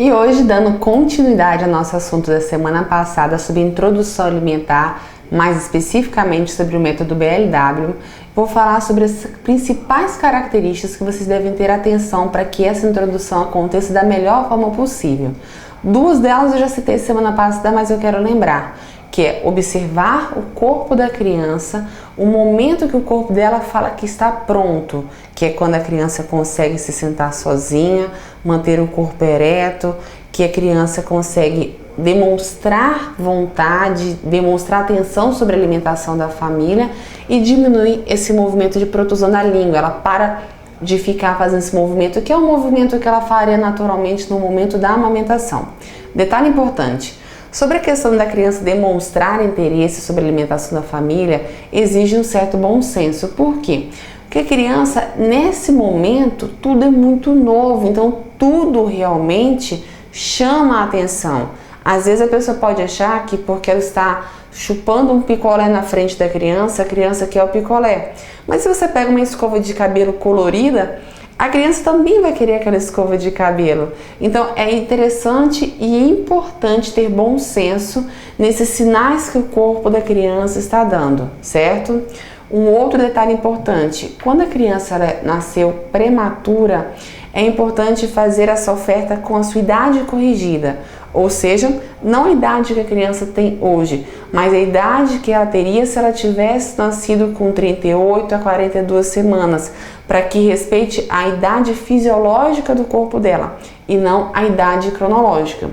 E hoje, dando continuidade ao nosso assunto da semana passada sobre introdução alimentar, mais especificamente sobre o método BLW, vou falar sobre as principais características que vocês devem ter atenção para que essa introdução aconteça da melhor forma possível. Duas delas eu já citei semana passada, mas eu quero lembrar, que é observar o corpo da criança, o momento que o corpo dela fala que está pronto, que é quando a criança consegue se sentar sozinha, manter o corpo ereto, que a criança consegue demonstrar vontade, demonstrar atenção sobre a alimentação da família e diminuir esse movimento de protusão da língua. Ela para de ficar fazendo esse movimento, que é um movimento que ela faria naturalmente no momento da amamentação. Detalhe importante: sobre a questão da criança demonstrar interesse sobre a alimentação da família, exige um certo bom senso. Por quê? Porque a criança, nesse momento, tudo é muito novo, então tudo realmente chama a atenção. Às vezes a pessoa pode achar que porque ela está chupando um picolé na frente da criança, a criança quer o picolé. Mas se você pega uma escova de cabelo colorida, a criança também vai querer aquela escova de cabelo. Então é interessante e importante ter bom senso nesses sinais que o corpo da criança está dando, certo? Um outro detalhe importante: quando a criança nasceu prematura, é importante fazer essa oferta com a sua idade corrigida, ou seja, não a idade que a criança tem hoje, mas a idade que ela teria se ela tivesse nascido com 38 a 42 semanas, para que respeite a idade fisiológica do corpo dela e não a idade cronológica.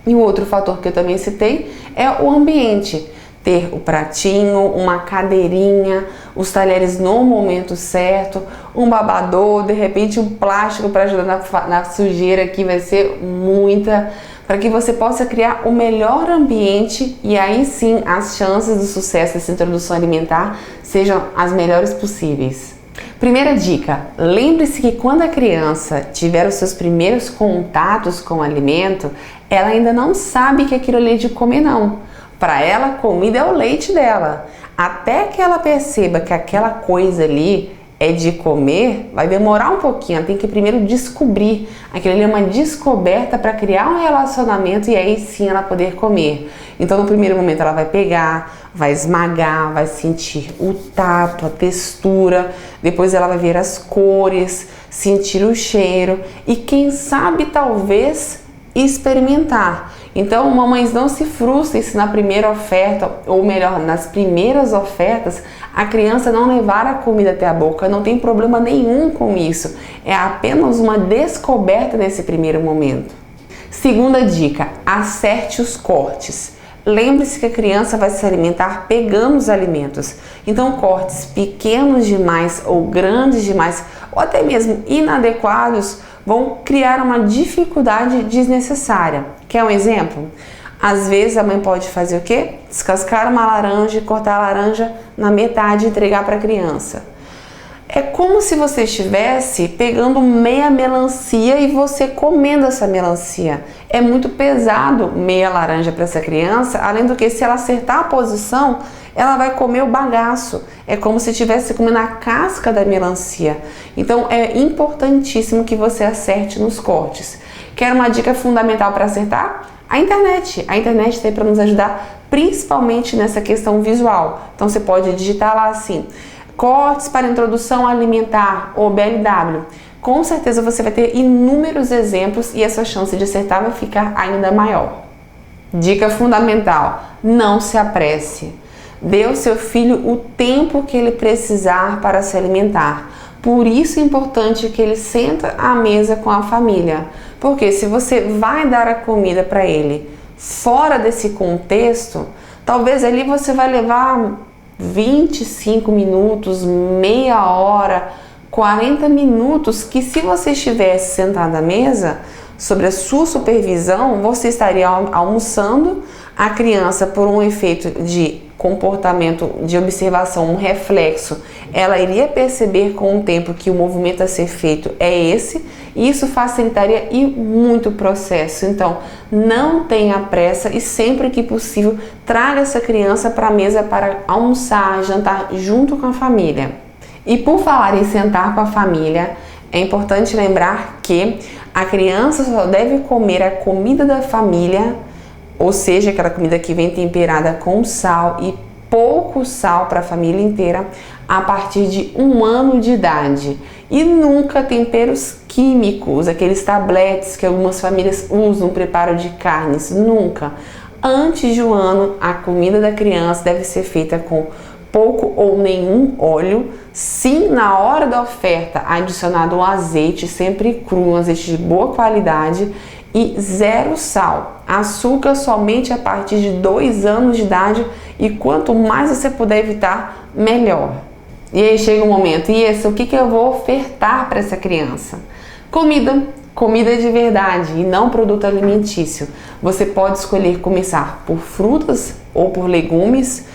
E o outro fator que eu também citei é o ambiente. Ter o pratinho, uma cadeirinha, os talheres no momento certo, um babador, de repente um plástico para ajudar na sujeira, que vai ser muita, para que você possa criar o melhor ambiente e aí sim as chances do sucesso dessa introdução alimentar sejam as melhores possíveis. Primeira dica: lembre-se que quando a criança tiver os seus primeiros contatos com o alimento, ela ainda não sabe que aquilo ali é de comer não. Para ela, comida é o leite dela. Até que ela perceba que aquela coisa ali é de comer, vai demorar um pouquinho. Ela tem que primeiro descobrir. Aquilo ali é uma descoberta para criar um relacionamento e aí sim ela poder comer. Então, no primeiro momento, ela vai pegar, vai esmagar, vai sentir o tato, a textura. Depois ela vai ver as cores, sentir o cheiro e quem sabe talvez experimentar. Então, mamães, não se frustrem se na primeira oferta, ou melhor, nas primeiras ofertas, a criança não levar a comida até a boca. Não tem problema nenhum com isso. É apenas uma descoberta nesse primeiro momento. Segunda dica: acerte os cortes. Lembre-se que a criança vai se alimentar pegando os alimentos. Então, cortes pequenos demais ou grandes demais, ou até mesmo inadequados, vão criar uma dificuldade desnecessária. Quer um exemplo? Às vezes a mãe pode fazer o quê? Descascar uma laranja e cortar a laranja na metade e entregar para a criança. É como se você estivesse pegando meia melancia e você comendo essa melancia. É muito pesado meia laranja para essa criança, além do que, se ela acertar a posição, ela vai comer o bagaço. É como se estivesse comendo a casca da melancia. Então é importantíssimo que você acerte nos cortes. Quer uma dica fundamental para acertar? A internet. A internet está aí para nos ajudar, principalmente nessa questão visual. Então você pode digitar lá assim: cortes para introdução alimentar ou BLW. Com certeza você vai ter inúmeros exemplos e a sua chance de acertar vai ficar ainda maior. Dica fundamental: não se apresse. Dê ao seu filho o tempo que ele precisar para se alimentar. Por isso é importante que ele sente à mesa com a família. Porque se você vai dar a comida para ele fora desse contexto, talvez ali você vai levar 25 minutos, meia hora, 40 minutos, que se você estivesse sentado à mesa, sob a sua supervisão, você estaria almoçando, a criança, por um efeito de comportamento, de observação, um reflexo, ela iria perceber com o tempo que o movimento a ser feito é esse, e isso facilitaria e muito o processo. Então, não tenha pressa e sempre que possível, traga essa criança para a mesa para almoçar, jantar junto com a família. E por falar em sentar com a família, é importante lembrar que A criança só deve comer a comida da família, ou seja, aquela comida que vem temperada com sal e pouco sal para a família inteira, a partir de 1 ano de idade. E nunca temperos químicos, aqueles tabletes que algumas famílias usam, preparo de carnes, nunca. Antes de 1 ano, a comida da criança deve ser feita com pouco ou nenhum óleo. Sim, na hora da oferta, adicionado um azeite, sempre cru, um azeite de boa qualidade, e 0 sal. Açúcar somente a partir de 2 anos de idade, e quanto mais você puder evitar, melhor. E aí chega um momento, o que eu vou ofertar para essa criança? Comida de verdade e não produto alimentício. Você pode escolher começar por frutas ou por legumes,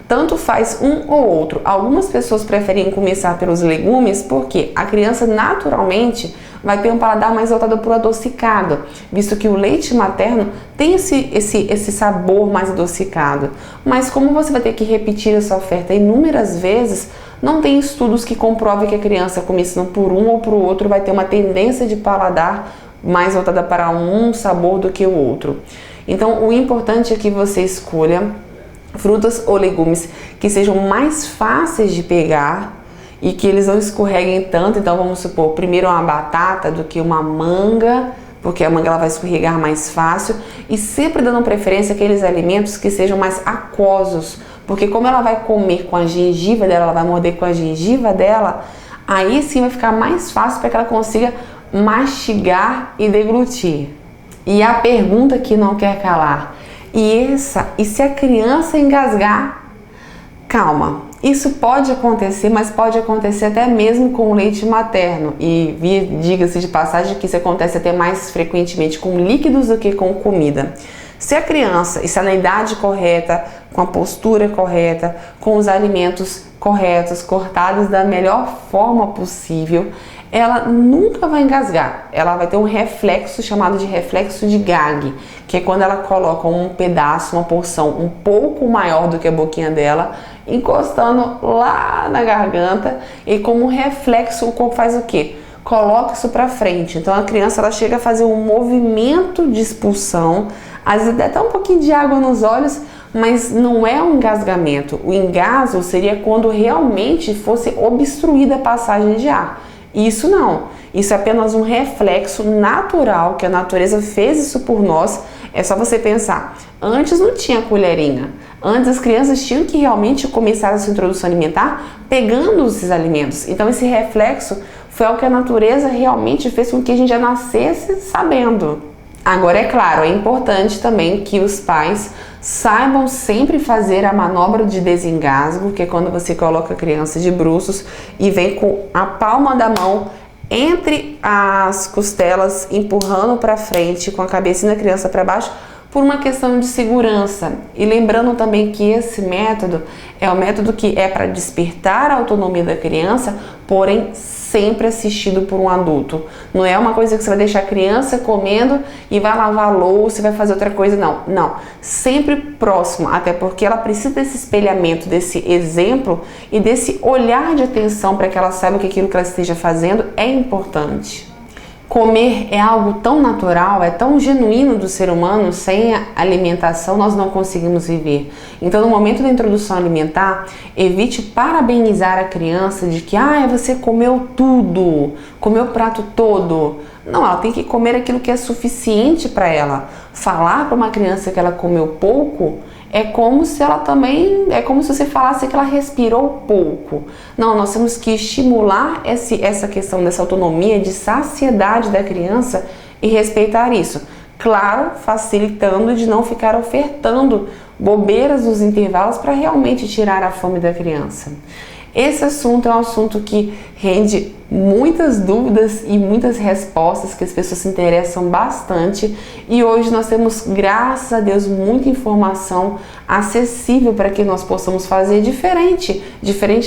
tanto faz um ou outro. Algumas pessoas preferem começar pelos legumes porque a criança naturalmente vai ter um paladar mais voltado para o adocicado, visto que o leite materno tem esse sabor mais adocicado. Mas como você vai ter que repetir essa oferta inúmeras vezes, não tem estudos que comprovem que a criança começando por um ou por outro vai ter uma tendência de paladar mais voltada para um sabor do que o outro. Então, o importante é que você escolha frutas ou legumes que sejam mais fáceis de pegar e que eles não escorreguem tanto. Então, vamos supor, primeiro uma batata do que uma manga, porque a manga ela vai escorregar mais fácil, e sempre dando preferência àqueles alimentos que sejam mais aquosos, porque como ela vai comer com a gengiva dela, ela vai morder com a gengiva dela, aí sim vai ficar mais fácil para que ela consiga mastigar e deglutir. E a pergunta que não quer calar, e se a criança engasgar? Calma, isso pode acontecer, mas pode acontecer até mesmo com o leite materno. E diga-se de passagem que isso acontece até mais frequentemente com líquidos do que com comida. Se a criança está na idade correta, com a postura correta, com os alimentos corretos, cortados da melhor forma possível, ela nunca vai engasgar. Ela vai ter um reflexo chamado de reflexo de gag, que é quando ela coloca um pedaço, uma porção um pouco maior do que a boquinha dela, encostando lá na garganta, e como reflexo o corpo faz o quê? Coloca isso para frente. Então a criança ela chega a fazer um movimento de expulsão, às vezes até um pouquinho de água nos olhos, mas não é um engasgamento. O engasgo seria quando realmente fosse obstruída a passagem de ar. Isso não. Isso é apenas um reflexo natural, que a natureza fez isso por nós. É só você pensar. Antes não tinha colherinha. Antes as crianças tinham que realmente começar a sua introdução alimentar pegando esses alimentos. Então esse reflexo foi algo que a natureza realmente fez com que a gente já nascesse sabendo. Agora, é claro, é importante também que os pais saibam sempre fazer a manobra de desengasgo, que é quando você coloca a criança de bruços e vem com a palma da mão entre as costelas, empurrando para frente, com a cabecinha da criança para baixo, por uma questão de segurança. E lembrando também que esse método é um método que é para despertar a autonomia da criança, porém sempre assistido por um adulto. Não é uma coisa que você vai deixar a criança comendo e vai lavar a louça e vai fazer outra coisa, não. Não, sempre próximo, até porque ela precisa desse espelhamento, desse exemplo e desse olhar de atenção para que ela saiba que aquilo que ela esteja fazendo é importante. Comer é algo tão natural, é tão genuíno do ser humano, sem alimentação nós não conseguimos viver. Então, no momento da introdução alimentar, evite parabenizar a criança de que você comeu tudo, comeu o prato todo. Não, ela tem que comer aquilo que é suficiente para ela. Falar para uma criança que ela comeu pouco é como se você falasse que ela respirou pouco. Não, nós temos que estimular essa questão dessa autonomia, de saciedade da criança e respeitar isso. Claro, facilitando de não ficar ofertando bobeiras nos intervalos para realmente tirar a fome da criança. Esse assunto é um assunto que rende muitas dúvidas e muitas respostas, que as pessoas se interessam bastante, e hoje nós temos, graças a Deus, muita informação acessível para que nós possamos fazer diferente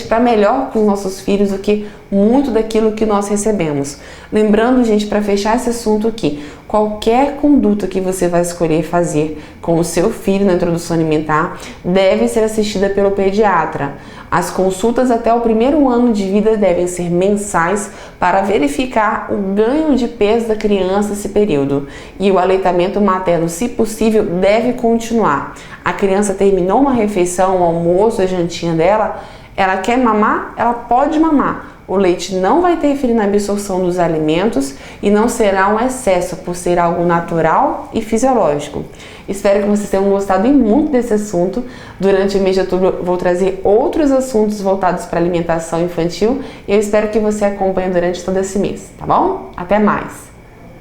para melhor com os nossos filhos do que muito daquilo que nós recebemos. Lembrando, gente, para fechar esse assunto aqui, qualquer conduta que você vai escolher fazer com o seu filho na introdução alimentar deve ser assistida pelo pediatra. As consultas até o primeiro ano de vida devem ser mensais para verificar o ganho de peso da criança nesse período. E o aleitamento materno, se possível, deve continuar. A criança terminou uma refeição, o almoço, a jantinha dela, ela quer mamar? Ela pode mamar. O leite não vai interferir na absorção dos alimentos e não será um excesso, por ser algo natural e fisiológico. Espero que vocês tenham gostado muito desse assunto. Durante o mês de outubro vou trazer outros assuntos voltados para alimentação infantil e eu espero que você acompanhe durante todo esse mês, tá bom? Até mais!